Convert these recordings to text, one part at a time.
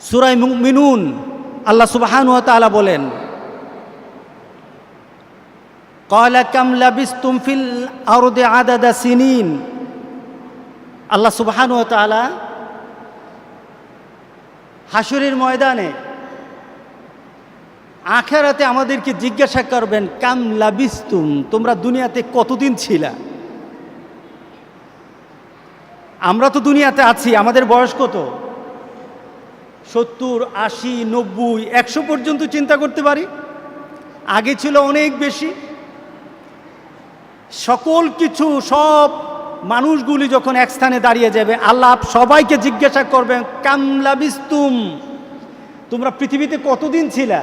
সূরা মুমিনুন আল্লাহ সুবহানাহু ওয়া তাআলা বলেন, ক্বালা কাম লাবিসতুম ফিল আরদি আদাদা সিনিন। আল্লাহ সুবহানাহু ওয়া তাআলা হাসরের ময়দানে আখিরাতে আমাদেরকে জিজ্ঞাসা করবেন, কাম লাবিসতুম, তোমরা দুনিয়াতে কতদিন ছিলা? আমরা তো দুনিয়াতে আছি, আমাদের বয়স কত? 70, 80, 90, 100 পর্যন্ত চিন্তা করতে পারি। আগে ছিল অনেক বেশি। সকল কিছু, সব মানুষগুলি যখন এক স্থানে দাঁড়িয়ে যাবে, আল্লাহ সবাইকে জিজ্ঞাসা করবেন, কাম লাবিসতুম, তোমরা পৃথিবীতে কতদিন ছিলা?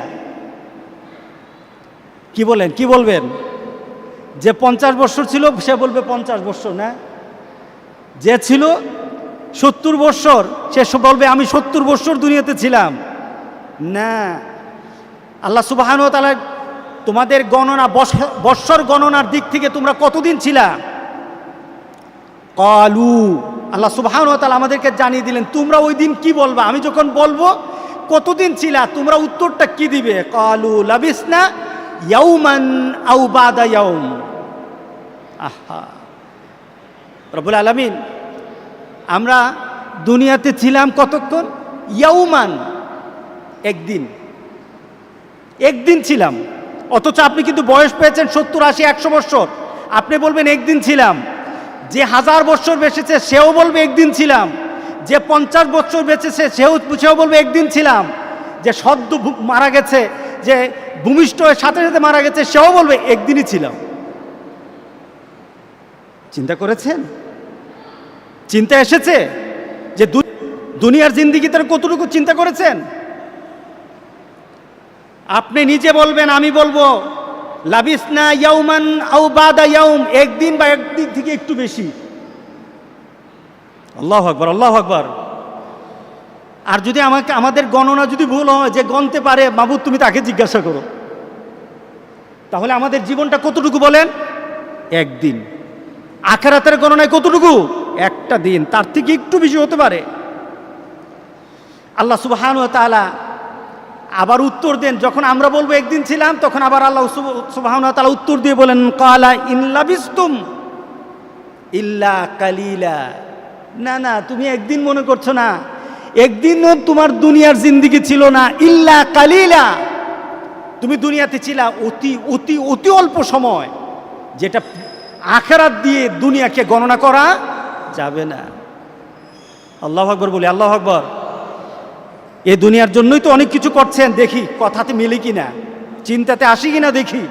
কি বলেন, কি বলবেন? যে 50 বছর ছিল সে বলবে 50 বছর না, যে ছিল 70 বছর সে বলবে আমি 70 বছর দুনিয়াতে ছিলাম না। আল্লাহ সুবহানাহু ওয়া তাআলা তোমাদের গণনা, বৎসর গণনার দিক থেকে তোমরা কতদিন ছিলা? ক্বালু, আল্লাহ সুবহানাহু ওয়া তাআলা আমাদেরকে জানিয়ে দিলেন তোমরা ওই দিন কি বলবা। আমি যখন বলবো কতদিন ছিলা, তোমরা উত্তরটা কি দিবে? ক্বালু লাবিসনা ইয়াওমান আও বাদা ইয়াওম। আহা, রব্বুল আলামিন, আমরা দুনিয়াতে ছিলাম কতক্ষণ? ইয়াউমান, একদিন, একদিন ছিলাম। অথচ আপনি কিন্তু বয়স পেয়েছেন 70, 80, 100 বছর, আপনি বলবেন একদিন ছিলাম। যে 1000 বছর বেঁচেছে সেও বলবে একদিন ছিলাম। যে 50 বছর বেঁচেছে সেও বলবে একদিন ছিলাম। যে সদ্য মারা গেছে, যে ভূমিষ্ঠ হয়ে সাথে সাথে মারা গেছে, সেও বলবে একদিনই ছিলাম। চিন্তা করেছেন? চিন্তা এসেছে যে দুনিয়ার জিন্দিগি তার কতটুকু চিন্তা করেছেন? আপনি নিজে বলবেন, আমি বলবো লাবিসনা ইয়াউমান আও বাদা ইয়াউম, একদিন বা একদিন থেকে একটু বেশি। আল্লাহু আকবার, আল্লাহু আকবার। আর যদি আমাদের গণনা যদি ভুল হয়, যে গণতে পারে, মাবুদ তুমি তাকে জিজ্ঞাসা করো। তাহলে আমাদের জীবনটা কতটুকু বলেন? একদিন। আখিরাতের গণনায় কতটুকু? একটা দিন, তার থেকে একটু বেশি হতে পারে। আল্লাহ সুবহানাহু ওয়া তাআলা আবার উত্তর দেন, যখন আমরা বলবো একদিন ছিলাম, তখন আবার আল্লাহ সুবহানাহু ওয়া তাআলা উত্তর দিয়ে বলেন, ক্বালা ইন লাবিসতুম ইল্লা কালিলা। না না, তুমি একদিন মনে করছো না, একদিনও তোমার দুনিয়ার জিন্দিগি ছিল না। ইল্লা কালিলা, তুমি দুনিয়াতে ছিলা অতি অতি অতি অল্প সময়, যেটা আখিরাত দিয়ে দুনিয়াকে গণনা করা যাবে না। আল্লাহু আকবার বলি, আল্লাহু আকবার। এই দুনিয়ার জন্যই তো অনেক কিছু করছেন, দেখি কথাতে মিলে কিনা, চিন্তাতে আসি কিনা দেখি।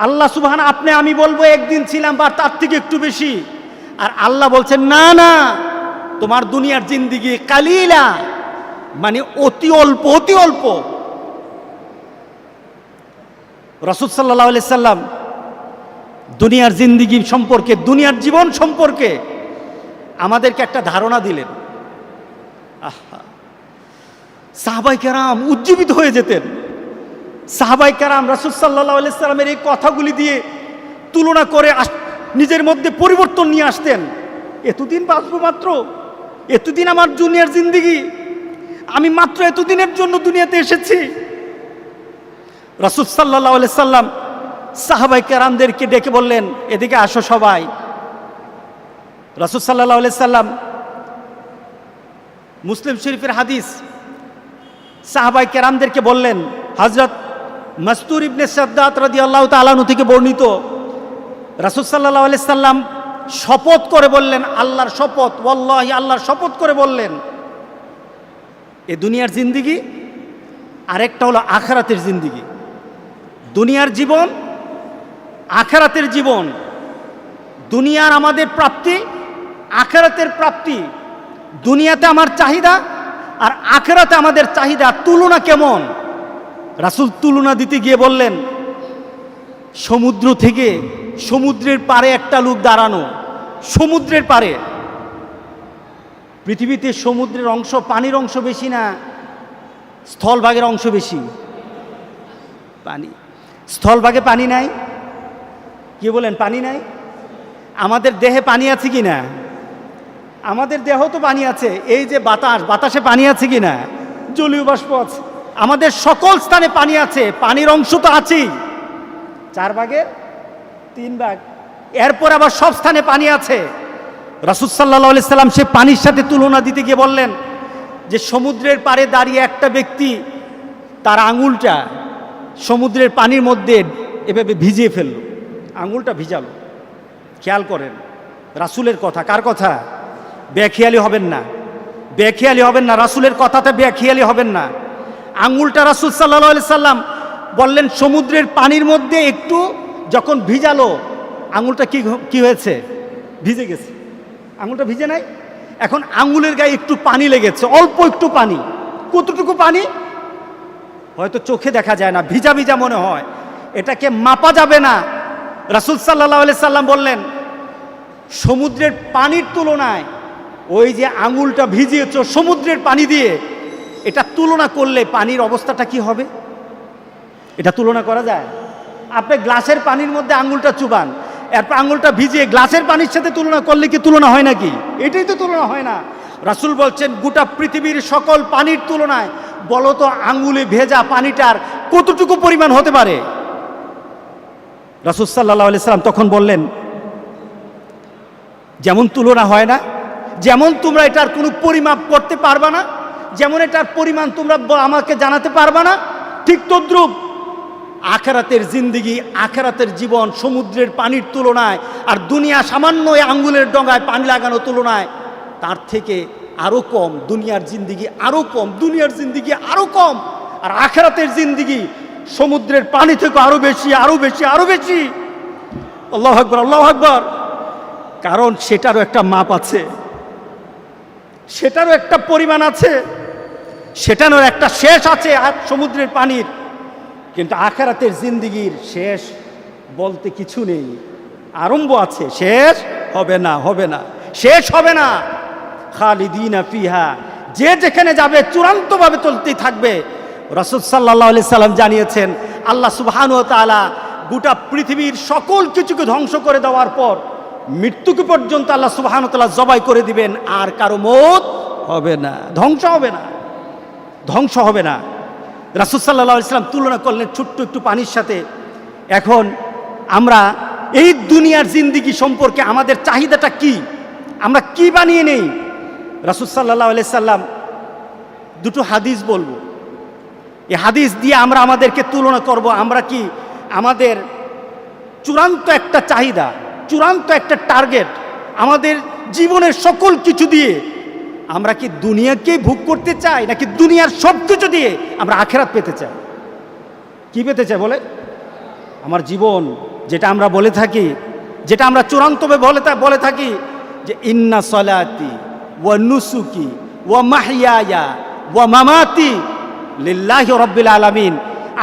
আল্লাহ সুবহানাহু, আপনি আমি বলবো একদিন ছিলাম বা তার থেকে একটু বেশি, আর আল্লাহ বলছেন না না, তোমার দুনিয়ার জিন্দিগি কালিলা, মানে অতি অল্প, অতি অল্প। রাসূল সাল্লাল্লাহু আলাইহি সাল্লাম দুনিয়ার জিন্দিগি সম্পর্কে, দুনিয়ার জীবন সম্পর্কে আমাদেরকে একটা ধারণা দিলেন। আহা, সাহাবায়ে কেরাম উজ্জীবিত হয়ে যেতেন। সাহাবায়ে কেরাম রাসূল সাল্লাল্লাহু আলাইহি সাল্লামের এই কথাগুলি দিয়ে তুলনা করে নিজের মধ্যে পরিবর্তন নিয়ে আসতেন। এতদিন বাঁচবো, মাত্র এতদিন আমার দুনিয়ার জিন্দিগি, আমি মাত্র এতদিনের জন্য দুনিয়াতে এসেছি। রাসূল সাল্লাল্লাহু আলাইহি সাল্লাম সাহাবায়ে কেরামদেরকে ডেকে বললেন, এদিকে আসো সবাই। রাসূল সাল্লাল্লাহু আলাইহি সাল্লাম, মুসলিম শরীফের হাদিস, সাহাবায়ে কেরামদেরকে বললেন, হযরত মাসতুর ইবনে সাদ্দাত রাদিয়াল্লাহু তাআলা আনহু থেকে বর্ণিত, রাসূল সাল্লাল্লাহু আলাইহি সাল্লাম শপথ করে বললেন, আল্লাহর শপথ, ওয়াল্লাহি, আল্লাহর শপথ করে বললেন, এ দুনিয়ার জিন্দিগি, আরেকটা হলো আখিরাতের জিন্দিগি। দুনিয়ার জীবন, আখিরাতের জীবন। দুনিয়ার আমাদের প্রাপ্তি, আখিরাতের প্রাপ্তি। দুনিয়াতে আমার চাহিদা আর আখিরাতে আমাদের চাহিদা, তুলনা কেমন? রাসূল তুলনা দিতে গিয়ে বললেন, সমুদ্র থেকে সমুদ্রের পারে একটা লোক দাঁড়ানো, সমুদ্রের পারে। পৃথিবীতে সমুদ্রের অংশ, পানির অংশ বেশি না স্থলভাগের অংশ বেশি? পানি। স্থলভাগে পানি নাই? কি বলেন, পানি নাই? আমাদের দেহে পানি আছে কি না? আমাদের দেহ তো পানি আছে, এই যে বাতাসে পানি আছে কি না, জলীয় বাষ্প আছে, আমাদের সকল স্থানে পানি আছে, পানির অংশ তো আছেই 4/3 এরপর আবার সব স্থানে পানি আছে। রাসূল সাল্লাল্লাহু আলাইহি সাল্লাম সে পানির সাথে তুলনা দিতে গিয়ে বললেন যে সমুদ্রের পাড়ে দাঁড়িয়ে একটা ব্যক্তি তার আঙুলটা সমুদ্রের পানির মধ্যে এভাবে ভিজিয়ে ফেলল, আঙুলটা ভিজালো। খেয়াল করেন রাসূলের কথা, কার কথা? বেখেয়ালি হবেন না, বেখেয়ালি হবেন না, রাসূলের কথাতে বেখেয়ালি হবেন না। আঙুলটা রাসূল সাল্লাল্লাহু আলাইহি সাল্লাম বললেন সমুদ্রের পানির মধ্যে একটু যখন ভিজালো, আঙুলটা কি হয়েছে? ভিজে গেছে। আঙুলটা ভিজে নাই, এখন আঙুলের গায়ে একটু পানি লেগেছে, অল্প একটু পানি। কতটুকু পানি? হয়তো চোখে দেখা যায় না, ভিজা ভিজা মনে হয়, এটাকে মাপা যাবে না। রাসূল সাল্লাল্লাহু আলাইহি সাল্লাম বললেন সমুদ্রের পানির তুলনায় ওই যে আঙুলটা ভিজিয়েছ সমুদ্রের পানি দিয়ে, এটা তুলনা করলে পানির অবস্থাটা কি হবে? এটা তুলনা করা যায়? আপনি গ্লাসের পানির মধ্যে আঙুলটা চুবান, এরপর আঙুলটা ভিজিয়ে গ্লাসের পানির সাথে তুলনা করলে কি তুলনা হয় নাকি? এটাই তো তুলনা হয় না। রাসূল বলছেন গোটা পৃথিবীর সকল পানির তুলনায় বলো তো আঙুলে ভেজা পানিটার কতটুকু পরিমাণ হতে পারে? রাসূল সাল্লাল্লাহু আলাইহি সাল্লাম তখন বললেন যেমন তুলনা হয় না, যেমন তোমরা এটার কোনো পরিমাপ করতে পারবা না, যেমন এটার পরিমাণ তোমরা আমাকে জানাতে পারবা না, ঠিক তদ্রূপ আখিরাতের জিন্দেগি, আখিরাতের জীবন সমুদ্রের পানির তুলনায় আর দুনিয়া সামান্য আঙ্গুলের ডগায় পানি লাগানো তুলনায় তার থেকে আরো কম। দুনিয়ার জিন্দেগি আরো কম, দুনিয়ার জিন্দেগি আরো কম, আর আখিরাতের জিন্দেগি সমুদ্রের পানি থেকে আরো বেশি, আরো বেশি, আরো বেশি। আল্লাহু আকবার, আল্লাহু আকবার। কারণ সেটারও একটা মাপ আছে, সেটারও একটা পরিমাণ আছে, সেটারও একটা শেষ আছে সমুদ্রের পানির। কিন্তু আখিরাতের জিন্দেগির শেষ বলতে কিছু নেই, আরম্ভ আছে, শেষ হবে না, হবে না, শেষ হবে না। খালিদিনা ফিহা, যে যেখানে যাবে চূড়ান্তভাবে চলতেই থাকবে। রাসূল সাল্লাল্লাহু আলাইহি সাল্লাম জানিয়েছেন আল্লাহ সুবহানাহু ওয়া তাআলা গোটা পৃথিবীর সকল কিছুকে ধ্বংস করে দেওয়ার পর মৃত্যুকে পর্যন্ত আল্লাহ সুবহানাহু ওয়া তাআলা জবাই করে দিবেন, আর কারো মওত হবে না, ধ্বংস হবে না, ধ্বংস হবে না। রাসূল সাল্লাল্লাহু আলাইহি সাল্লাম তুলনা করলেন ছোট্ট একটু পানির সাথে। এখন আমরা এই দুনিয়ার জিন্দেগি সম্পর্কে আমাদের চাহিদাটা কি, আমরা কি বানিয়ে নেই? রাসূল সাল্লাল্লাহু আলাইহি সাল্লাম দুটো হাদিস বলবো, এই হাদিস দিয়ে আমরা আমাদেরকে তুলনা করব। আমরা কি আমাদের চূড়ান্ত একটা চাহিদা, চূড়ান্ত একটা টার্গেট, আমাদের জীবনের সকল কিছু দিয়ে আমরা কি দুনিয়াকেই ভোগ করতে চাই, নাকি দুনিয়ার সব কিছু দিয়ে আমরা আখিরাত পেতে চাই? কি পেতে চাই বলে? আমার জীবন, যেটা আমরা বলে থাকি, যেটা আমরা চূড়ান্তভাবে বলে থাকি যে ইন্না সলাতি ওয়া নুসুকি ওয়া মাহইয়ায়া ওয়া মামাতি লিল্লাহি রাব্বিল আলামিন।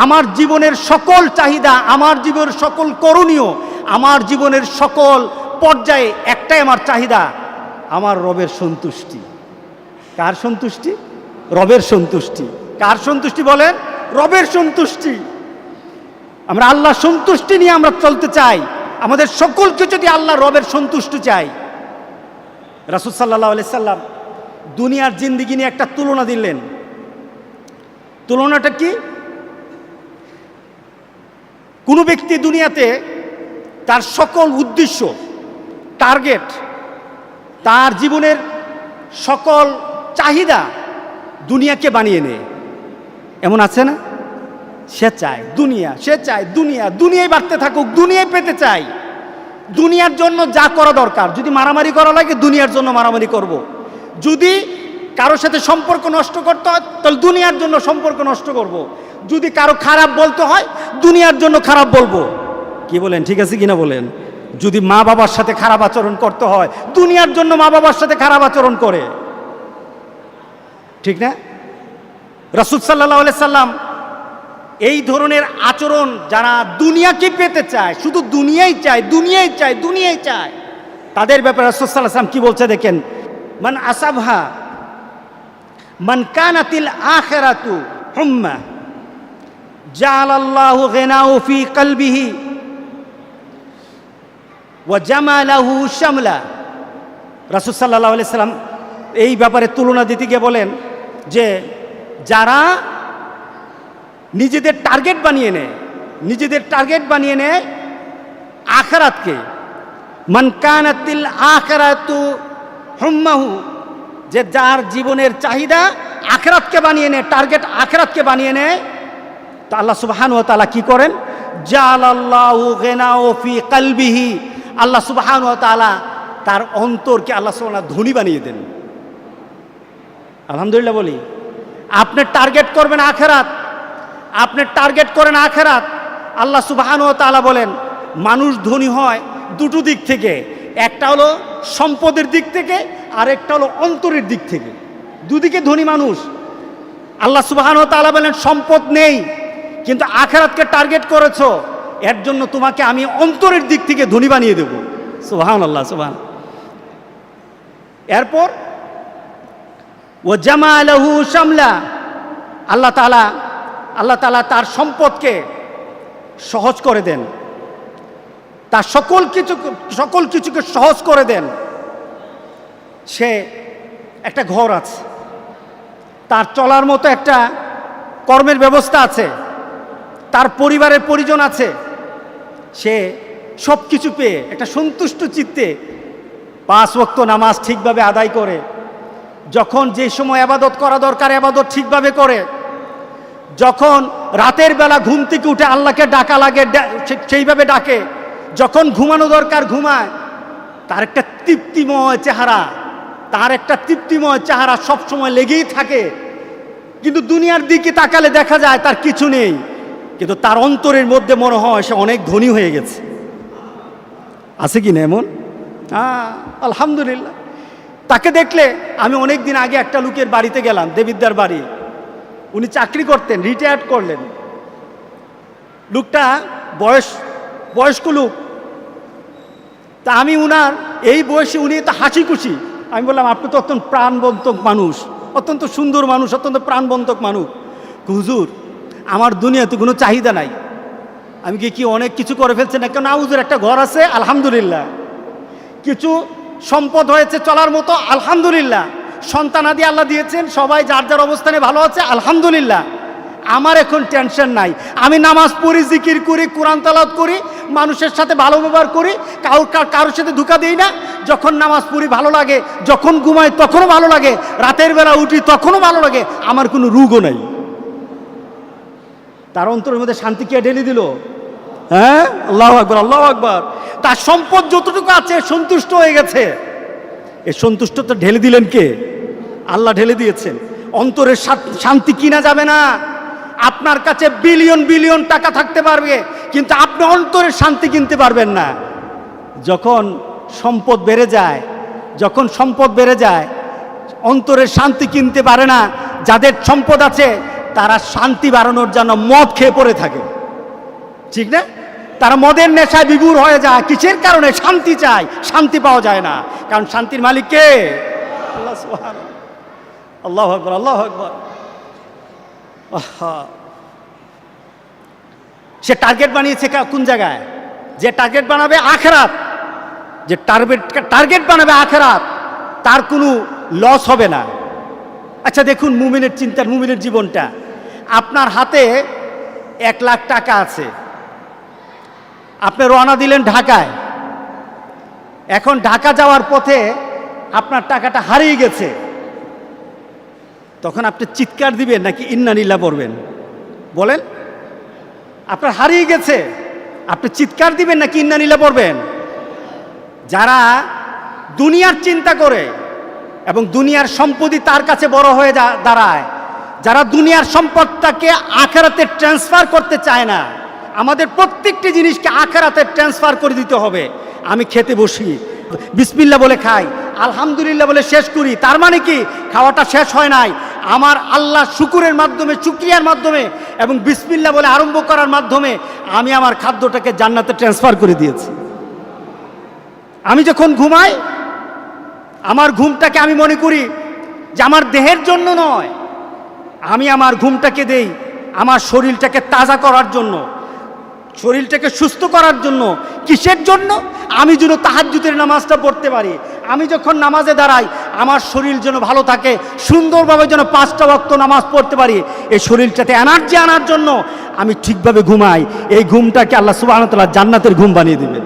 আমার জীবনের সকল চাহিদা, আমার জীবনের সকল করণীয়, আমার জীবনের সকল পর্যায়ে একটাই আমার চাহিদা, আমার রবের সন্তুষ্টি। কার সন্তুষ্টি? রবের সন্তুষ্টি। কার সন্তুষ্টি বলেন? রবের সন্তুষ্টি। আমরা আল্লাহ সন্তুষ্টি নিয়ে আমরা চলতে চাই, আমাদের সকল কিছু দিয়ে আল্লাহ রবের সন্তুষ্টি চাই। রাসূল সাল্লাল্লাহু আলাইহি সাল্লাম দুনিয়ার জিন্দেগি নিয়ে একটা তুলনা দিলেন। তুলনাটা কি? কোনো ব্যক্তি দুনিয়াতে তার সকল উদ্দেশ্য, টার্গেট, তার জীবনের সকল চাহিদা দুনিয়াকে বানিয়ে নেয়, এমন আছে না? সে চায় দুনিয়া, সে চায় দুনিয়া, দুনিয়ায় বাড়তে থাকুক, দুনিয়ায় পেতে চাই। দুনিয়ার জন্য যা করা দরকার, যদি মারামারি করা লাগে দুনিয়ার জন্য মারামারি করব। যদি কারোর সাথে সম্পর্ক নষ্ট করতে হয় তাহলে দুনিয়ার জন্য সম্পর্ক নষ্ট করব। যদি কারো খারাপ বলতে হয় দুনিয়ার জন্য খারাপ বলবো। কি বলেন, ঠিক আছে কিনা বলেন? যদি মা বাবার সাথে খারাপ আচরণ করতে হয় দুনিয়ার জন্য মা বাবার সাথে খারাপ আচরণ করে, ঠিক না? রাসূল সাল্লাল্লাহু আলাইহি সাল্লাম এই ধরনের আচরণ যারা দুনিয়াকে পেতে চায়, শুধু দুনিয়াই চায়, দুনিয়াই চায়, দুনিয়াই চায়, তাদের ব্যাপারে রাসূল সাল্লাল্লাহু আলাইহি সাল্লাম কি বলছে দেখেন, মান আসাবহা মান কানাতিল আখিরাতু হুম্মা জাআলাল্লাহু গিনাহু ফি কলবিহি ওয়া জামালাহু শামলা রাসূল সাল্লাল্লাহু আলাইহি সাল্লাম এই ব্যাপারে তুলনা দিতে গিয়ে বলেন যে যারা নিজেদের টার্গেট বানিয়ে নেয় আখিরাতকে, মান কানাতিল আখিরাতু হুম্মাহু, যে যার জীবনের চাহিদা আখিরাতকে বানিয়ে নেয়, টার্গেট আখিরাতকে বানিয়ে নেয়, তো আল্লাহ সুবহানাহু ওয়া তাআলা কি করেন, জালাল্লাহু গিনাহু ফি কলবিহি, আল্লাহ সুবহানাহু ওয়া তাআলা তার অন্তরকে আল্লাহ সুবহানাহু ওয়া তাআলা ধনী বানিয়ে দেন। আলহামদুলিল্লাহ বলি। আপনি টার্গেট করবেন আখিরাত, আপনি টার্গেট করেন আখিরাত। আল্লাহ সুবহানাহু ওয়া তাআলা বলেন মানুষ ধনী হয় দুটো দিক থেকে, একটা হলো সম্পদের দিক থেকে আর একটা হলো অন্তরের দিক থেকে, দুদিকে ধনী মানুষ। আল্লাহ সুবহানাহু ওয়া তাআলা বলেন সম্পদ নেই কিন্তু আখিরাতকে টার্গেট করেছো, এর জন্য তোমাকে আমি অন্তরের দিক থেকে ধনী বানিয়ে দেব। সুবহানাল্লাহ, সুবহান। এরপর ও জামালাহু শামলা, আল্লাহ তাআলা তার সম্পদকে সহজ করে দেন, তার সকল কিছুকে সহজ করে দেন। সে একটা ঘর আছে, তার চলার মতো একটা কর্মের ব্যবস্থা আছে, তার পরিবারের পরিজন আছে, সে সব কিছু পেয়ে একটা সন্তুষ্ট চিত্তে 5 ওয়াক্ত নামাজ ঠিকভাবে আদায় করে, যখন যে সময় ইবাদত করা দরকার ইবাদত ঠিকভাবে করে, যখন রাতের বেলা ঘুম থেকে উঠে আল্লাহকে ডাকা লাগে সেইভাবে ডাকে, যখন ঘুমানো দরকার ঘুমায়। তার একটা তৃপ্তিময় চেহারা সব সময় লেগেই থাকে। কিন্তু দুনিয়ার দিকে তাকালে দেখা যায় তার কিছু নেই, কিন্তু তার অন্তরের মধ্যে মনে হয় সে অনেক ধনী হয়ে গেছে। আছে কি না এমন? আলহামদুলিল্লাহ। তাকে দেখলে, আমি অনেক দিন আগে একটা লোকের বাড়িতে গেলাম, দেবিদ্দার বাড়ি, উনি চাকরি করতেন, রিটায়ার্ড করলেন। লোকটা বয়স্ক লোক। তা আমি উনার এই বয়সে উনি তো হাসি খুশি। আমি বললাম আপনি তো অত্যন্ত প্রাণবন্তক মানুষ, অত্যন্ত সুন্দর মানুষ, অত্যন্ত প্রাণবন্তক মানুষ। হুজুর আমার দুনিয়াতে কোনো চাহিদা নাই। আমি কি অনেক কিছু করে ফেলছেন না? কেন হুজুর একটা ঘর আছে আলহামদুলিল্লাহ, কিছু সম্পদ হয়েছে চলার মতো আলহামদুলিল্লাহ, সন্তানাদি আল্লাহ দিয়েছেন, সবাই যার যার অবস্থানে ভালো আছে আলহামদুলিল্লাহ। আমার এখন টেনশন নাই। আমি নামাজ পড়ি, জিকির করি, কোরআন তেলাওয়াত করি, মানুষের সাথে ভালো ব্যবহার করি, কারোর সাথে ধোঁকা দিই না। যখন নামাজ পড়ি ভালো লাগে, যখন ঘুমাই তখনও ভালো লাগে, রাতের বেলা উঠি তখনও ভালো লাগে, আমার কোনো রোগও নাই। তার অন্তরের মধ্যে শান্তি কে ঢেলে দিল? হ্যাঁ, আল্লাহু আকবার, আল্লাহু আকবার। তার সম্পদ যতটুকু আছে সন্তুষ্ট হয়ে গেছে। এই সন্তুষ্টতা ঢেলে দিলেন কে? আল্লাহ ঢেলে দিয়েছেন। অন্তরের শান্তি কিনা যাবে না। আপনার কাছে বিলিয়ন বিলিয়ন টাকা থাকতে পারবে, কিন্তু আপনি অন্তরের শান্তি কিনতে পারবেন না। যখন সম্পদ বেড়ে যায় অন্তরের শান্তি কিনতে পারে না। যাদের সম্পদ আছে তারা শান্তি বাড়ানোর জন্য মদ খেয়ে পড়ে থাকে, ঠিক না? তারা মদের নেশায় বিভোর হয়ে যায়। কিসের কারণে? শান্তি চায়, শান্তি পাওয়া যায় না। কারণ শান্তির মালিক কে? আল্লাহ সুবহানাহু। আল্লাহু আকবার, আল্লাহু আকবার। সে টার্গেট বানিয়েছে কোন জায়গায়? যে টার্গেট বানাবে আখিরাত, যে টার্গেট বানাবে আখিরাত, তার কোনো লস হবে না। আচ্ছা দেখুন মুমিনের চিন্তা, মুমিনের জীবনটা। আপনার হাতে 1 লাখ টাকা আছে, আপনি রওনা দিলেন ঢাকায়। এখন ঢাকা যাওয়ার পথে আপনার টাকাটা হারিয়ে গেছে, তখন আপনি চিৎকার দিবেন নাকি ইন্না লিল্লাহ পড়বেন? বলেন, আপনার হারিয়ে গেছে, আপনি চিৎকার দিবেন নাকি ইন্না লিল্লাহ পড়বেন? যারা দুনিয়ার চিন্তা করে এবং দুনিয়ার সম্পত্তি তার কাছে বড় হয়ে দাঁড়ায়, যারা দুনিয়ার সম্পদটাকে আখিরাতে ট্রান্সফার করতে চায় না। আমাদের প্রত্যেকটি জিনিসকে আখিরাতে ট্রান্সফার করে দিতে হবে। আমি খেতে বসি, বিসমিল্লাহ বলে খাই, আলহামদুলিল্লাহ বলে শেষ করি। তার মানে কি? খাওয়াটা শেষ হয় নাই, আমার আল্লাহ শুকুরের মাধ্যমে, শুকরিয়ার মাধ্যমে এবং বিসমিল্লাহ বলে আরম্ভ করার মাধ্যমে আমি আমার খাদ্যটাকে জান্নাতে ট্রান্সফার করে দিয়েছি। আমি যখন ঘুমাই, আমার ঘুমটাকে আমি মনে করি যে আমার দেহের জন্য নয়, আমি আমার ঘুমটাকে দেই আমার শরীরটাকে তাজা করার জন্য, শরীরটাকে সুস্থ করার জন্য। কিসের জন্য? আমি যেন তাহাজ্জুদের নামাজটা পড়তে পারি। আমি যখন নামাজে দাঁড়াই আমার শরীর যেন ভালো থাকে, সুন্দরভাবে যেন 5টা ওয়াক্ত নামাজ পড়তে পারি। এই শরীরটাতে এনার্জি আনার জন্য আমি ঠিকভাবে ঘুমাই। এই ঘুমটাকে আল্লাহ সুবহানাহু ওয়া তাআলা জান্নাতের ঘুম বানিয়ে দিবেন।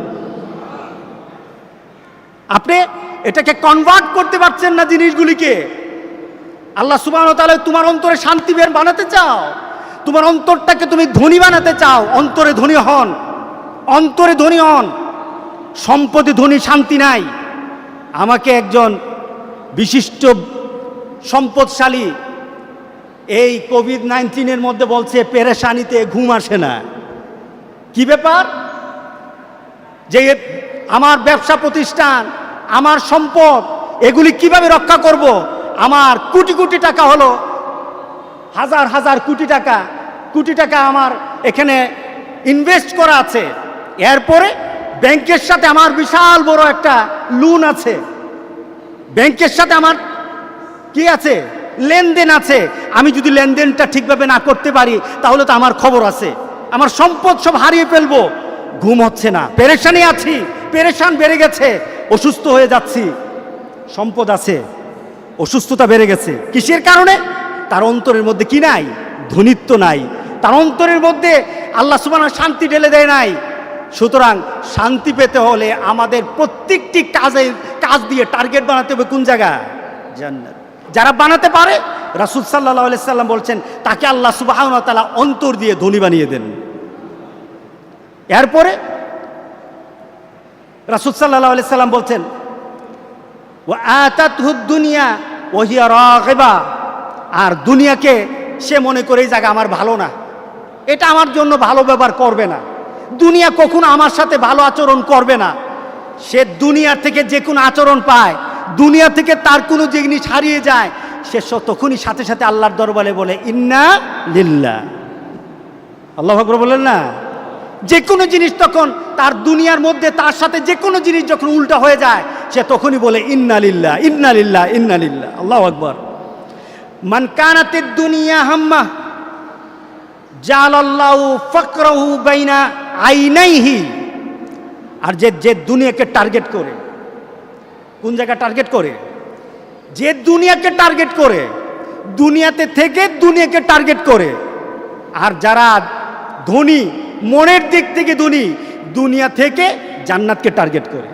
আপনি এটাকে কনভার্ট করতে পারছেন না জিনিসগুলিকে। আল্লাহ সুবহানাহু ওয়া তাআলা তোমার অন্তরে শান্তি বের বানাতে চাও, তোমার অন্তরটাকে তুমি ধনী বানাতে চাও, অন্তরে ধনী হন, অন্তরে ধনী হন। সম্পদে ধনী শান্তি নাই। আমাকে একজন বিশিষ্ট সম্পদশালী এই কোভিড-19 মধ্যে বলছে পেরেশানিতে ঘুম আসে না। কি ব্যাপার? যে আমার ব্যবসা প্রতিষ্ঠান, আমার সম্পদ, এগুলি কিভাবে রক্ষা করব? আমার কোটি কোটি টাকা হলো, হাজার হাজার কোটি টাকা আমার এখানে ইনভেস্ট করা আছে। এরপরে ব্যাংকের সাথে আমার বিশাল বড় একটা লোন আছে, ব্যাংকের সাথে আমার কি আছে? লেনদেন আছে। আমি যদি লেনদেনটা ঠিকভাবে না করতে পারি তাহলে তো আমার খবর আছে, আমার সম্পদ সব হারিয়ে ফেলবো। ঘুম হচ্ছে না, পেরেশানি আছি, পেরেশান বেড়ে গেছে, অসুস্থ হয়ে যাচ্ছি। সম্পদ আছে, অসুস্থতা বেড়ে গেছে। কিসের কারণে? তার অন্তরের মধ্যে কি নাই? ধনীত্ব নাই। তার অন্তরের মধ্যে আল্লাহ সুবহানাহু শান্তি ঢেলে দেয় নাই। সুতরাং শান্তি পেতে হলে আমাদের প্রত্যেকটি কাজ দিয়ে টার্গেট বানাতে হবে কোন জায়গা? জান্নাত। যারা বানাতে পারে, রাসূল সাল্লাল্লাহু আলাইহি সাল্লাম বলছেন তাকে আল্লাহ সুবহানাহু ওয়া তাআলা অন্তর দিয়ে ধনী বানিয়ে দেন। এরপরে রাসূল সাল্লাল্লাহু আলাইহি সাল্লাম বলছেন ওয়া আতাতহুদ দুনিয়া ওয়া হিয়া রাগিবা, আর দুনিয়াকে সে মনে করে এই জায়গা আমার ভালো না, এটা আমার জন্য ভালো ব্যবহার করবে না, দুনিয়া কখনো আমার সাথে ভালো আচরণ করবে না। সে দুনিয়া থেকে যে কোনো আচরণ পায়, দুনিয়া থেকে তার কোনো জিনিস হারিয়ে যায়, সে তখনই সাথে সাথে আল্লাহর দরবারে বলে ইন্না লিল্লাহ। আল্লাহু আকবার বলেন না? যে কোনো জিনিস তখন তার দুনিয়ার মধ্যে তার সাথে যে কোনো জিনিস যখন উল্টা হয়ে যায় সে তখনই বলে ইন্না লিল্লাহ ইন্না লিল্লাহ ইন্না লিল্লাহ। আল্লাহু আকবার। মান কানাতিদ দুনিয়া হাম্মা জালাল্লাহু ফাকরাহু বাইনা আইনাইহি, আর যে দুনিয়াকে টার্গেট করে, কোন জায়গা টার্গেট করে? যে দুনিয়াকে টার্গেট করে, দুনিয়াতে থেকে দুনিয়াকে টার্গেট করে। আর যারা ধনী, মনের দিক থেকে ধনী, দুনিয়া থেকে জান্নাতকে টার্গেট করে।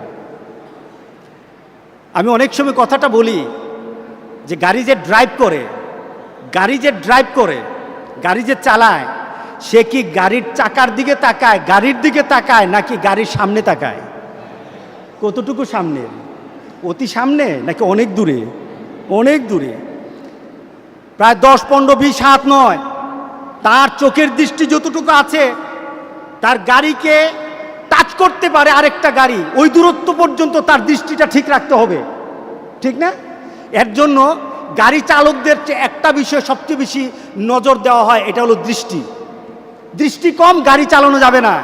আমি অনেক সময় কথাটা বলি যে গাড়ি যে ড্রাইভ করে, গাড়ি যে চালায়, সে কি গাড়ির চাকার দিকে তাকায়, গাড়ির দিকে তাকায়, নাকি গাড়ির সামনে তাকায়? কতটুকু সামনে? অতি সামনে নাকি অনেক দূরে? অনেক দূরে, প্রায় 10, 15, 20 হাত নয়। তার চোখের দৃষ্টি যতটুকু আছে, তার গাড়িকে টাচ করতে পারে আরেকটা গাড়ি, ওই দূরত্ব পর্যন্ত তার দৃষ্টিটা ঠিক রাখতে হবে, ঠিক না? এর জন্য গাড়ি চালকদের একটা বিষয় সবচেয়ে বেশি নজর দেওয়া হয়, এটা হলো দৃষ্টি কম গাড়ি চালানো যাবে না।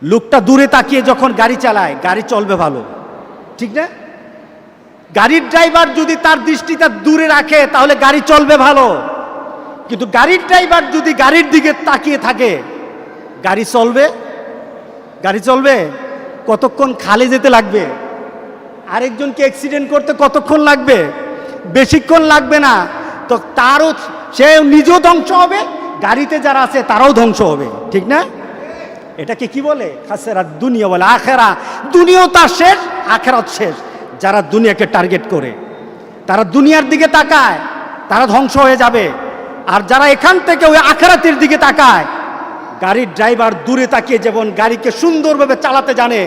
লোকটা দূরে তাকিয়ে যখন গাড়ি চালায় গাড়ি চলবে ভালো, ঠিক না? গাড়ির ড্রাইভার যদি তার দৃষ্টিটা দূরে রাখে তাহলে গাড়ি চলবে ভালো, কিন্তু গাড়ির ড্রাইভার যদি গাড়ির দিকে তাকিয়ে থাকে গাড়ি চলবে? কতক্ষণ খালে যেতে লাগবে, আরেকজনকে অ্যাক্সিডেন্ট করতে কতক্ষণ লাগবে? বেশিক্ষণ লাগবে না। তো সে নিজেও ধ্বংস হবে, গাড়িতে যারা আছে তারাও ধ্বংস হবে, ঠিক না? এটাকে কি বলে? খাসেরাত দুনিয়া বলে, আখেরা। দুনিয়াও তার শেষ, আখেরাত শেষ। যারা দুনিয়াকে টার্গেট করে, তারা দুনিয়ার দিকে তাকায়, তারা ধ্বংস হয়ে যাবে। আর যারা এখান থেকে ওই আখেরাতের দিকে তাকায়, গাড়ির ড্রাইভার দূরে তাকিয়ে যেমন গাড়িকে সুন্দরভাবে চালাতে জানে,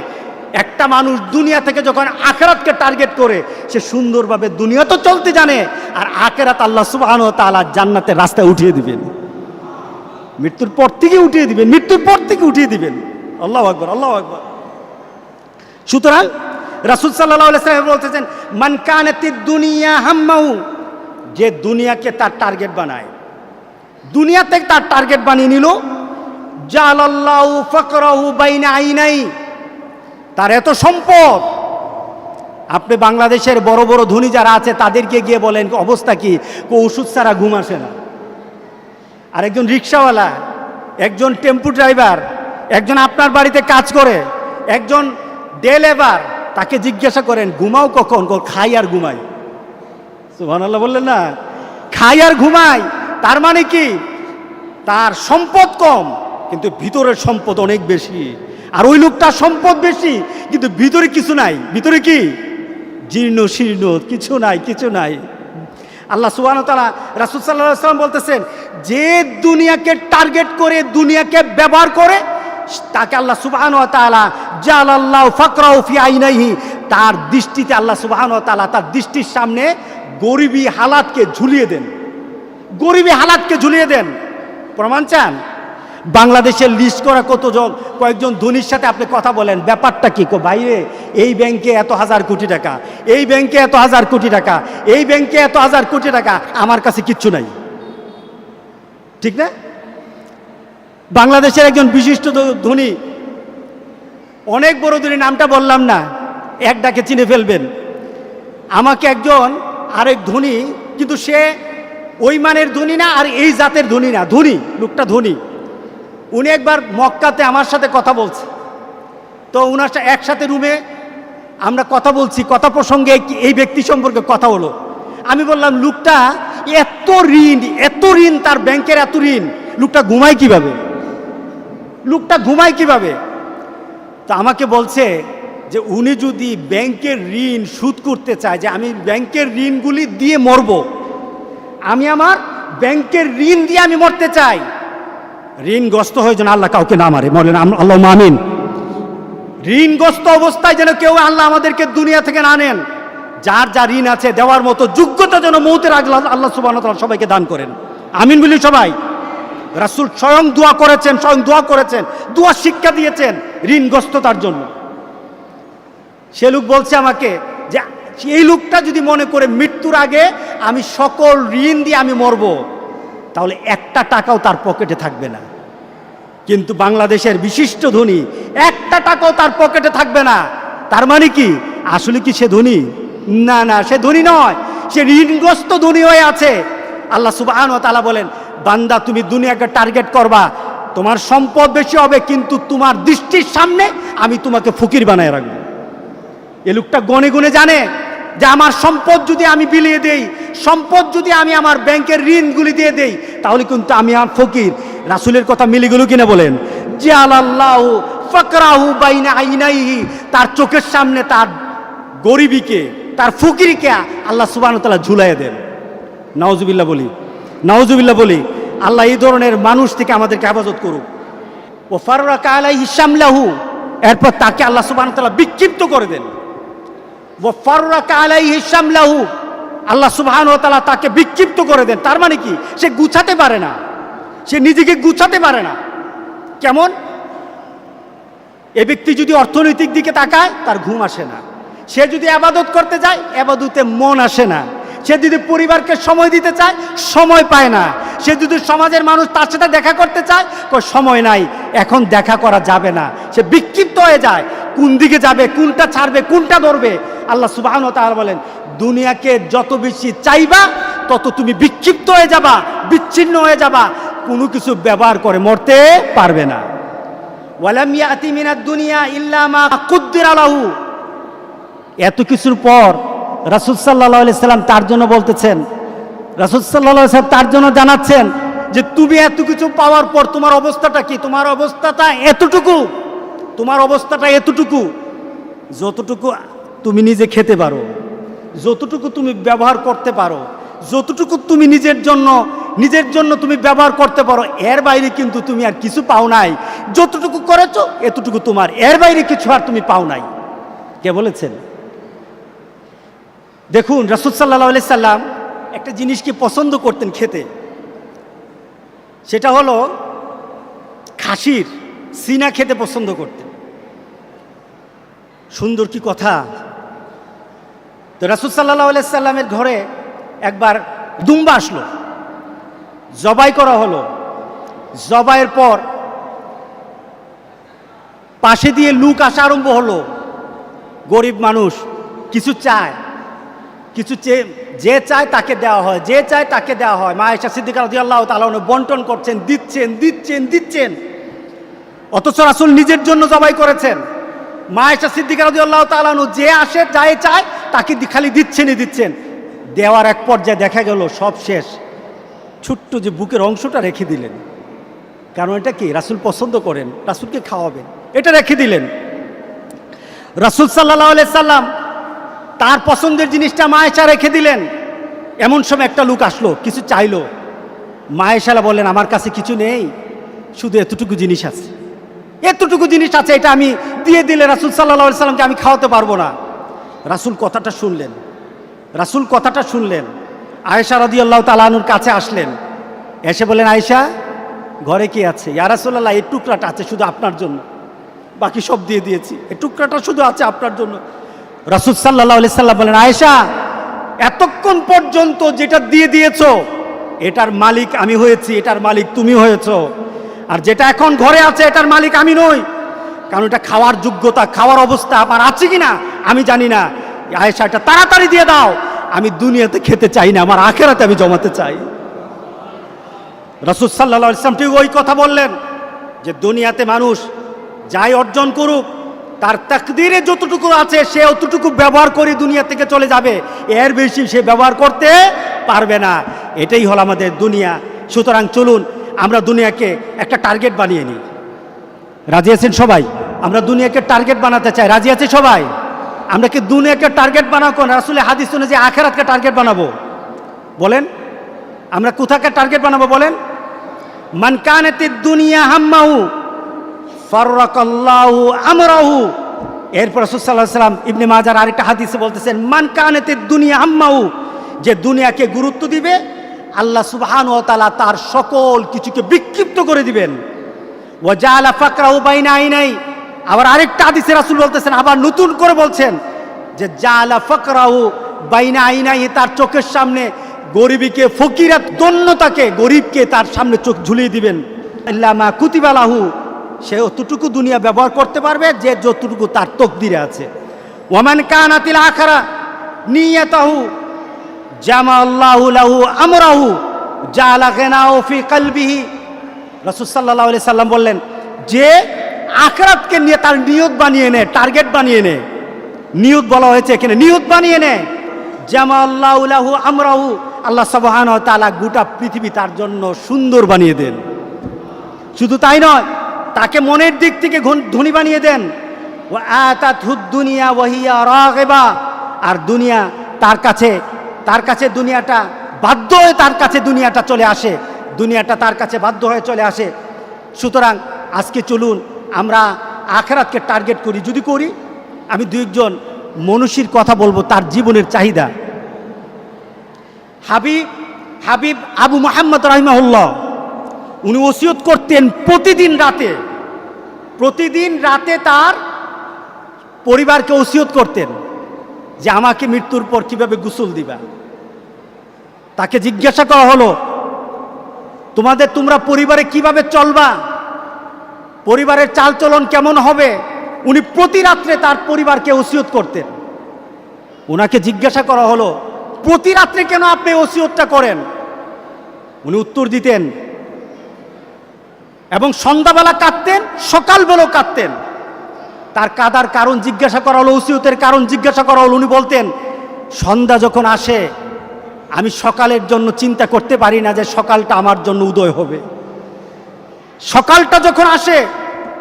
একটা মানুষ দুনিয়া থেকে যখন আখেরাতকে টার্গেট করে সে সুন্দরভাবে দুনিয়া তো চলতে জানে, আর আখেরাত আল্লাহ সুবহানাহু ওয়া তাআলা জান্নাতের রাস্তায় উঠিয়ে দিবেন, মৃত্যুর পর থেকে উঠিয়ে দিবেন। আল্লাহু আকবার, আল্লাহু আকবার। সুতরাং রাসূল সাল্লাল্লাহু আলাইহি ওয়াসাল্লাম বলতেছেন মান কানাতিদ দুনিয়া হাম্মাহু, যে দুনিয়াকে তার টার্গেট বানায়, দুনিয়াতে তার টার্গেট বানিয়ে নিল, জালাল্লাহু ফাকরাহু বাইনা আইনাই, তার এত সম্পদ। আপনি বাংলাদেশের বড় বড় ধনী যারা আছে তাদেরকে গিয়ে বলেন অবস্থা কি, ওষুধ ছাড়া ঘুম আসে না। আরেকজন রিক্সাওয়ালা একজন টেম্পু ড্রাইভার, একজন আপনার বাড়িতে কাজ করে, একজন ডে লেবার, তাকে জিজ্ঞাসা করেন ঘুমাও কখন? খাই আর ঘুমাই। সুবহানাল্লাহ বললেন না? খাই আর ঘুমাই। তার মানে কি? তার সম্পদ কম কিন্তু ভিতরের সম্পদ অনেক বেশি। আর ওই লোকটার সম্পদ বেশি কিন্তু ভিতরে কিছু নাই। ভিতরে কি? জীর্ণ শীর্ণ, কিছু নাই, কিছু নাই। আল্লাহ সুবহানাহু ওয়া তাআলা, রাসূল সাল্লাল্লাহু আলাইহি ওয়াসাল্লাম বলতেছেন, যে দুনিয়াকে টার্গেট করে, দুনিয়াকে ব্যবহার করে, তাকে আল্লাহ সুবহানাহু ওয়া তাআলা জালাল্লাহু ফাকরাহু ফি আইনাইহি, তার দৃষ্টিতে আল্লাহ সুবহানাহু ওয়া তাআলা তার দৃষ্টির সামনে গরিবী হালাতকে ঝুলিয়ে দেন। গরিবী হালাতকে ঝুলিয়ে দেন। প্রমাণ চান? বাংলাদেশের লিস্ট করা কতজন, কয়েকজন ধনীর সাথে আপনি কথা বলেন, ব্যাপারটা কি? বাইরে এই ব্যাংকে এত হাজার কোটি টাকা, এই ব্যাংকে এত হাজার কোটি টাকা, এই ব্যাংকে এত হাজার কোটি টাকা, আমার কাছে কিচ্ছু নাই। ঠিক না? বাংলাদেশের একজন বিশিষ্ট ধনী, অনেক বড় ধনী, নামটা বললাম না, এক ডাকে চিনে ফেলবেন। আমাকে একজন আরেক ধনী, কিন্তু সে ওই মানের ধনী না আর এই জাতের ধনী না, ধনী লোকটা ধনী। উনি একবার মক্কাতে আমার সাথে কথা বলছে, তো উনার একসাথে রুমে আমরা কথা বলছি, কথা প্রসঙ্গে এই ব্যক্তি সম্পর্কে কথা হলো। আমি বললাম, লোকটা এত ঋণ, এত ঋণ, তার ব্যাংকের এত ঋণ, লোকটা ঘুমায় কিভাবে? লোকটা ঘুমায় কিভাবে? তা আমাকে বলছে যে উনি যদি ব্যাংকের ঋণ শোধ করতে চায়, যে আমি ব্যাংকের ঋণগুলি দিয়ে মরব, আমি আমার ব্যাংকের ঋণ দিয়ে আমি মরতে চাই। ঋণগ্রস্ত হয়ে যেন আল্লাহ কাউকে না মারে, বলেন আল্লাহুম্মা আমিন। ঋণগ্রস্ত অবস্থায় যেন কেউ আল্লাহ আমাদেরকে দুনিয়া থেকে না নেন। যার যা ঋণ আছে দেওয়ার মতো যোগ্যতা যেন মৌতের আগে আল্লাহ সুবহানাহু ওয়া তাআলা সবাইকে দান করেন। আমিন বলি সবাই। রাসূল স্বয়ং দোয়া করেছেন, দোয়া শিক্ষা দিয়েছেন ঋণগ্রস্ততার জন্য। সে লোক বলছে আমাকে যে এই লোকটা যদি মনে করে মৃত্যুর আগে আমি সকল ঋণ দিয়ে আমি মরব, তাহলে একটা টাকাও তার পকেটে থাকবে না। কিন্তু বাংলাদেশের বিশিষ্ট ধনী, একটা টাকাও তার পকেটে থাকবে না। তার মানে কি? আসলে কি সে ধনী? না না, সে ধনী নয়, সে ঋণগ্রস্ত ধনী হয়ে আছে। আল্লাহ সুবহানাহু ওয়া তাআলা বলেন, বান্দা তুমি দুনিয়াকে টার্গেট করবা, তোমার সম্পদ বেশি হবে, কিন্তু তোমার দৃষ্টির সামনে আমি তোমাকে ফকির বানায় রাখবো। এ লোকটা গনে গনে জানে যে আমার সম্পদ যদি আমি বিলিয়ে দেই, সম্পদ যদি আমি আমার ব্যাংকের ঋণগুলি দিয়ে দেই, তাহলে কিন্তু আমি আর ফকির। রাসূলের কথা মিলে গেল কিনা বলেন? জালাল্লাহু ফাকরাহু বাইনা আইনাইহি, তার চোখের সামনে তার গরিবীকে, তার ফকিরকে আল্লাহ সুবহানাহু ওয়া তাআলা ঝুলাইয়া দেন। নাউজুবিল্লাহ বলি, নাউজুবিল্লাহ বলি। আল্লাহ এই ধরনের মানুষ থেকে আমাদেরকে হেফাজত করুক। ও ফাররাকা আলাইহি শামলাহু, এরপর তাকে আল্লাহ সুবহানাহু ওয়া তাআলা বিক্ষিপ্ত করে দেন। ও ফাররাকা আলাইহি শামলাহু, আল্লাহ সুবহানাহু ওয়া তাআলা তাকে বিক্ষিপ্ত করে দেন। তার মানে কি? সে গুছাতে পারে না, সে নিজেকে গুছাতে পারে না। কেমন? এ ব্যক্তি যদি অর্থনৈতিক দিকে তাকায়, তার ঘুম আসে না। সে যদি ইবাদত করতে যায়, ইবাদতে মন আসে না। সে যদি পরিবারকে সময় দিতে চায়, সময় পায় না। সে যদি সমাজের মানুষ তার সাথে দেখা করতে চায়, সময় নাই, এখন দেখা করা যাবে না। সে বিক্ষিপ্ত হয়ে যায়, কোন দিকে যাবে, কোনটা ছাড়বে, কোনটা ধরবে। আল্লাহ সুবহানাহু ওয়া তাআলা বলেন, দুনিয়াকে যত বেশি চাইবা তত তুমি বিক্ষিপ্ত হয়ে যাবা, বিচ্ছিন্ন হয়ে যাবা, কোনো কিছু ব্যবহার করে মরতে পারবে না। ওয়ালাম ইয়াতি মিনাদ দুনিয়া ইল্লা মা কুদ্দিরা লাহু। এত কিছুর পর রাসূল সাল্লাল্লাহু আলাইহি সাল্লাম তার জন্য বলতেছেন, রাসূল সাল্লাল্লাহু আলাইহি সাল্লাম তার জন্য জানাচ্ছেন যে তুমি এত কিছু পাওয়ার পর তোমার অবস্থাটা কি? তোমার অবস্থাটা এতটুকু, তোমার অবস্থাটা এতটুকু, যতটুকু তুমি নিজে খেতে পারো, যতটুকু তুমি ব্যবহার করতে পারো, যতটুকু তুমি নিজের জন্য তুমি ব্যবহার করতে পারো, এর বাইরে কিন্তু তুমি আর কিছু পাও নাই। যতটুকু করেছো এতটুকু তোমার, এর বাইরে কিছু আর তুমি পাও নাই। কে বলেছেন? দেখুন, রাসূল সাল্লাল্লাহু আলাইহি সাল্লাম একটা জিনিসকে পছন্দ করতেন খেতে, সেটা হলো খাসির সিনা খেতে পছন্দ করতেন। সুন্দর কি কথা! তো রাসূল সাল্লাল্লাহু আলাইহি সাল্লামের ঘরে একবার দুম্বা আসলো, জবাই করা হলো। জবাইয়ের পর পাশে দিয়ে লোক আসা আরম্ভ হলো। গরিব মানুষ কিছু চায়, কিছু যে চায় তাকে দেওয়া হয়, যে চায় তাকে দেওয়া হয়। মা আয়েশা সিদ্দিকা রাদিয়াল্লাহু তাআলা বন্টন করছেন, দিচ্ছেন। অথচ রাসূল নিজের জন্য জবাই করেছেন। মা আয়েশা সিদ্দিকা রাদিয়াল্লাহু তাআলা যে আসে যাই চায় তাকে খালি দিচ্ছেন। দেওয়ার এক পর্যায়ে দেখা গেল সব শেষ, ছোট্ট যে বুকের অংশটা রেখে দিলেন। কারণ এটা কি রাসূল পছন্দ করেন, রাসূলকে খাওয়াবেন, এটা রেখে দিলেন। রাসূল সাল্লাল্লাহু আলাইহি সাল্লাম তার পছন্দের জিনিসটা মা আয়েশা রেখে দিলেন। এমন সময় একটা লোক আসলো, কিছু চাইলো। মা আয়েশা বললেন, আমার কাছে কিছু নেই, শুধু এতটুকু জিনিস আছে, এটা আমি দিয়ে দিলে রাসূল সাল্লাল্লাহু আলাইহি সাল্লামকে আমি খাওয়াতে পারবো না। রাসূল কথাটা শুনলেন। আয়েশা রাদিয়াল্লাহু তাআলা আনহার কাছে আসলেন, এসে বলেন, আয়েশা ঘরে কি আছে? ইয়া রাসূলুল্লাহ, এই টুকরাটা আছে শুধু আপনার জন্য, বাকি সব দিয়ে দিয়েছি, এই টুকরাটা শুধু আছে আপনার জন্য। রাসূল সাল্লাল্লাহু আলাইহি সাল্লাম বলেন, আয়েশা এতক্ষণ পর্যন্ত যেটা দিয়ে দিয়েছো এটার মালিক আমি হয়েছি, এটার মালিক তুমি হয়েছো, আর যেটা এখন ঘরে আছে এটার মালিক আমি নই। কারণ এটা খাওয়ার যোগ্যতা, খাওয়ার অবস্থা আমার আছে কিনা আমি জানি না। আয়েশা এটা তাড়াতাড়ি দিয়ে দাও, আমি দুনিয়াতে খেতে চাই না, আমার আখিরাতে আমি জমাতে চাই। রাসূল সাল্লাল্লাহু আলাইহি ওয়াসাল্লাম ঠিক ওই কথা বললেন যে দুনিয়াতে মানুষ যাই অর্জন করুক, তার তাকদীরে যতটুকু আছে সে অতটুকু ব্যবহার করে দুনিয়া থেকে চলে যাবে, এর বেশি সে ব্যবহার করতে পারবে না। এটাই হলো আমাদের দুনিয়া। সুতরাং চলুন আমরা দুনিয়াকে একটা টার্গেট বানিয়ে নিই। রাজি আছেন সবাই? আমরা দুনিয়াকে টার্গেট বানাতে চাই, রাজি আছে সবাই? আমরা কি দুনিয়াকে টার্গেট বানাবো? রাসূলের হাদিস অনুযায়ী আখিরাতকে টার্গেট বানাবো? বলেন আমরা কোথাকে টার্গেট বানাবো? বলেন, মান কানাতিদ দুনিয়া হাম্মাহু ফাররাকাল্লাহু আমরাহু। এরপর রাসূল সাল্লাল্লাহু আলাইহি ওয়াসাল্লাম ইবনে মাজার আরেকটা হাদিসে বলতেছেন, মান কানাতিদ দুনিয়া হাম্মাহু, যে দুনিয়াকে গুরুত্ব দিবে আল্লাহ সুবহানাহু ওয়া তাআলা তার সকল কিছুকে বিক্ষিপ্ত করে দিবেন। ওয়া জাআলা ফাকরাহু বাইনা আইনাই। আবার আরেকটা হাদিসে রাসূল বলতেছেন, আবার নতুন করে বলছেন যে জাআলা ফাকরাহু বাইনা আইনাই, তার চোখের সামনে গরিবকে, ফকিরাত দন্যতাকে, গরিবকে তার সামনে চোখ ঝুলিয়ে দিবেন। ইল্লা মা কুতিবা লাহু, সে অতটুকু দুনিয়া ব্যবহার করতে পারবে যে যতটুকু তার তকদিরে আছে। ওয়ামান কানাতিল আখিরা নিয়াতাহু জামাআল্লাহু লাহু আমরাহু জাআলা গিনাহু ফি কলবিহি। রাসূল সাল্লাল্লাহু আলাইহি সাল্লাম বললেন, যে আখিরাতকে নিয়ে তার নিয়ত বানিয়ে নেয়, টার্গেট বানিয়ে নেয়, নিয়ত বলা হয়েছে এখানে, নিয়ত বানিয়ে নেয়, জামাআল্লাহু লাহু আমরাহু, আল্লাহ সুবহানাহু ওয়া তাআলা গোটা পৃথিবী তার জন্য সুন্দর বানিয়ে দেন। শুধু তাই নয়, তাকে মনের দিক থেকে ধনী বানিয়ে দেন। ওয়া আতাতহুদ দুনিয়া ওয়া হিয়া রাগিবা, আর দুনিয়া তার কাছে দুনিয়াটা বাধ্য হয়ে তার কাছে দুনিয়াটা চলে আসে, দুনিয়াটা তার কাছে বাধ্য হয়ে চলে আসে। সুতরাং আজকে চলুন আমরা আখিরাতকে টার্গেট করি। যদি করি, আমি দুই একজন মনীষীর কথা বলবো, তার জীবনের চাহিদা। হাবিব আবু মুহাম্মদ রাহিমাহুল্লাহ, উনি ওসিয়ত করতেন প্রতিদিন রাতে তার পরিবারকে ওসিয়ত করতেন যে আমাকে মৃত্যুর পর কিভাবে গোসল দিবা। তাকে জিজ্ঞাসা করা হলো, তোমরা পরিবারে কিভাবে চলবা, পরিবারের চালচলন কেমন হবে? উনি প্রতি রাত্রে তার পরিবারকে ওসিয়ত করতেন। ওনাকে জিজ্ঞাসা করা হলো, প্রতি রাত্রে কেন আপনি ওসিয়তটা করেন? উনি উত্তর দিতেন, এবং সন্ধ্যাবেলা কাঁদতেন, সকালবেলাও কাঁদতেন। তার কাদার কারণ জিজ্ঞাসা করা হলো, ওসিয়তের কারণ জিজ্ঞাসা করা হলো। উনি বলতেন, সন্ধ্যা যখন আসে আমি সকালের জন্য চিন্তা করতে পারি না যে সকালটা আমার জন্য উদয় হবে। সকালটা যখন আসে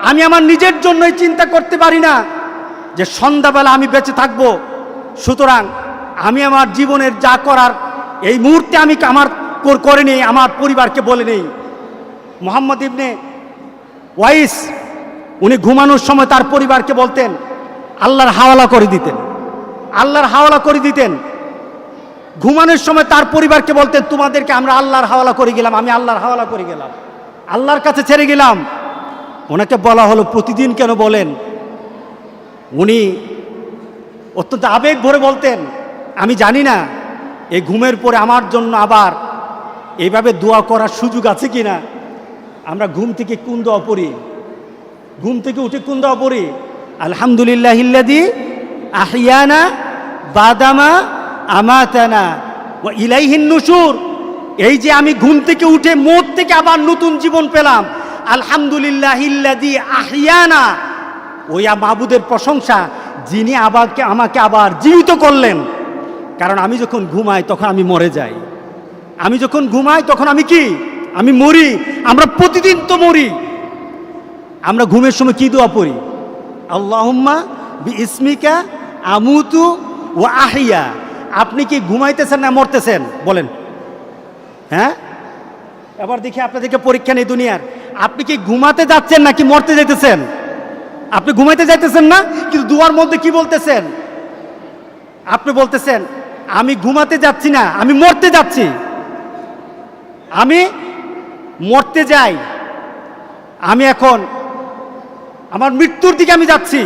আমি আমার নিজের জন্যই চিন্তা করতে পারি না যে সন্ধ্যাবেলা আমি বেঁচে থাকব। সুতরাং আমি আমার জীবনের যা করার এই মুহূর্তে আমি করে নেই, আমার পরিবারকে বলে নেই। মুহাম্মদ ইবনে ওয়াইস, উনি ঘুমানোর সময় তার পরিবারকে বলতেন, আল্লাহর হাওয়ালা করে দিতেন। ঘুমানোর সময় তার পরিবারকে বলতেন, তোমাদেরকে আমরা আল্লাহর হাওয়ালা করে গেলাম, আমি আল্লাহর হাওয়ালা করে গেলাম, আল্লাহর কাছে ছেড়ে গেলাম। ওনাকে বলা হলো, প্রতিদিন কেন বলেন? উনি অত্যন্ত আবেগ ভরে বলতেন, আমি জানি না এই ঘুমের পরে আমার জন্য আবার এইভাবে দোয়া করার সুযোগ আছে কিনা। আমরা ঘুম থেকে কোন দোয়া পড়ি? ঘুম থেকে উঠে কোন দোয়া পড়ি? আলহামদুলিল্লাহিল্লাযী আহিয়ানা বাদামা আমাতানা ওয়া ইলাইহিন নুশুর। এই যে আমি ঘুম থেকে উঠে মওত থেকে আবার নতুন জীবন পেলাম, আলহামদুলিল্লাহিল্লাযী আহিয়ানা, ওই মাবুদের প্রশংসা যিনি আমাকে আবার জীবিত করলেন। কারণ আমি যখন ঘুমাই তখন আমি মরে যাই, আমি যখন ঘুমাই তখন আমি কি, আমি মরি। আমরা প্রতিদিন তো মরি। আমরা ঘুমের সময় কি দোয়া পড়ি? আল্লাহুম্মা বিইসমিকা আমুতু ওয়া আহিয়া। আপনি কি ঘুমাইতেছেন না মরতেছেন বলেন? হ্যাঁ, এবার দেখি আপনাদেরকে পরীক্ষা নেই দুনিয়ার। আপনি কি ঘুমাতে যাচ্ছেন নাকি মরতে যাইতেছেন? আপনি ঘুমাইতে যাইতেছেন না, কিন্তু দুয়ার মধ্যে কি বলতেছেন? আপনি বলতেছেন আমি ঘুমাতে যাচ্ছি না, আমি মরতে যাচ্ছি, আমি মরতে যাই, আমি এখন আমার মৃত্যুর দিকে আমি যাচ্ছি।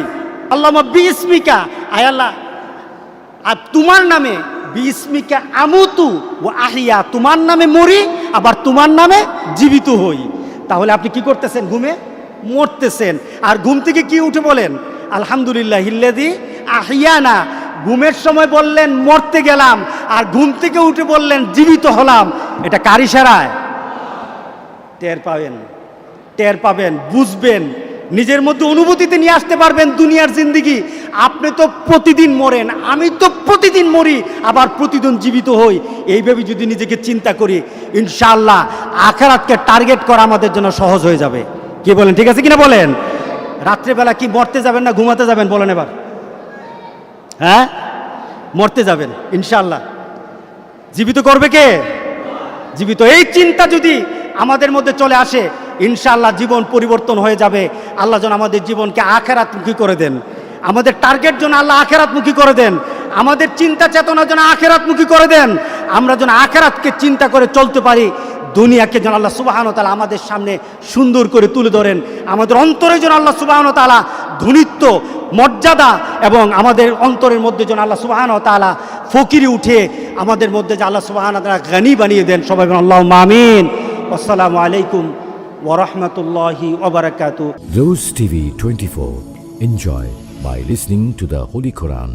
আল্লাহুম্মা বিইসমিকা, আয় আল্লাহ তোমার নামে, বিইসমিকা আমুতু ওয়া আহিয়া, তোমার নামে মরি আবার তোমার নামে জীবিত হই। তাহলে আপনি কি করতেছেন? ঘুমে মরতেছেন। আর ঘুম থেকে কি উঠে বলেন আলহামদুলিল্লাহিল্লাযী আহিয়ানা। ঘুমের সময় বললেন মরতে গেলাম, আর ঘুম থেকে উঠে বললেন জীবিত হলাম। এটা কার ইশারায়? টের পাবেন, টের পাবেন, বুঝবেন, নিজের মধ্যে অনুভূতিতে নিয়ে আসতে পারবেন দুনিয়ার জিন্দেগি। আপনি তো প্রতিদিন মরেন, আমি তো প্রতিদিন মরি আবার প্রতিদিন জীবিত হই। এইভাবে যদি নিজেকে চিন্তা করি, ইনশাআল্লাহ আখিরাতকে টার্গেট করা আমাদের জন্য সহজ হয়ে যাবে। কি বলেন, ঠিক আছে কিনা বলেন? রাত্রেবেলা কি মরতে যাবেন না ঘুমাতে যাবেন বলেন এবার? হ্যাঁ, মরতে যাবেন ইনশাআল্লাহ। জীবিত করবে কে? জীবিত। এই চিন্তা যদি আমাদের মধ্যে চলে আসে, ইনশাআল্লাহ জীবন পরিবর্তন হয়ে যাবে। আল্লাহ যেন আমাদের জীবনকে আখিরাতমুখী করে দেন, আমাদের টার্গেট যেন আল্লাহ আখিরাতমুখী করে দেন, আমাদের চিন্তা চেতনা যেন আখিরাতমুখী করে দেন। আমরা যেন আখিরাতকে চিন্তা করে চলতে পারি। দুনিয়াকে যেন আল্লাহ সুবহানাহু ওয়া তাআলা আমাদের সামনে সুন্দর করে তুলে ধরেন। আমাদের অন্তরে যেন আল্লাহ সুবহানাহু ওয়া তাআলা ধনিত্ব, মর্যাদা, এবং আমাদের অন্তরের মধ্যে যেন আল্লাহ সুবহানাহু ওয়া তাআলা ফকিরি উঠে আমাদের মধ্যে যে আল্লাহ সুবহানাহু ওয়া তাআলা গনি বানিয়ে দেন। সবাই বলেন আল্লাহুম্মা আমিন। আসসালামু আলাইকুম ওয়া রাহমাতুল্লাহি ওয়া বারাকাতুহু। Rose TV 24. Enjoy by listening to the Holy Quran.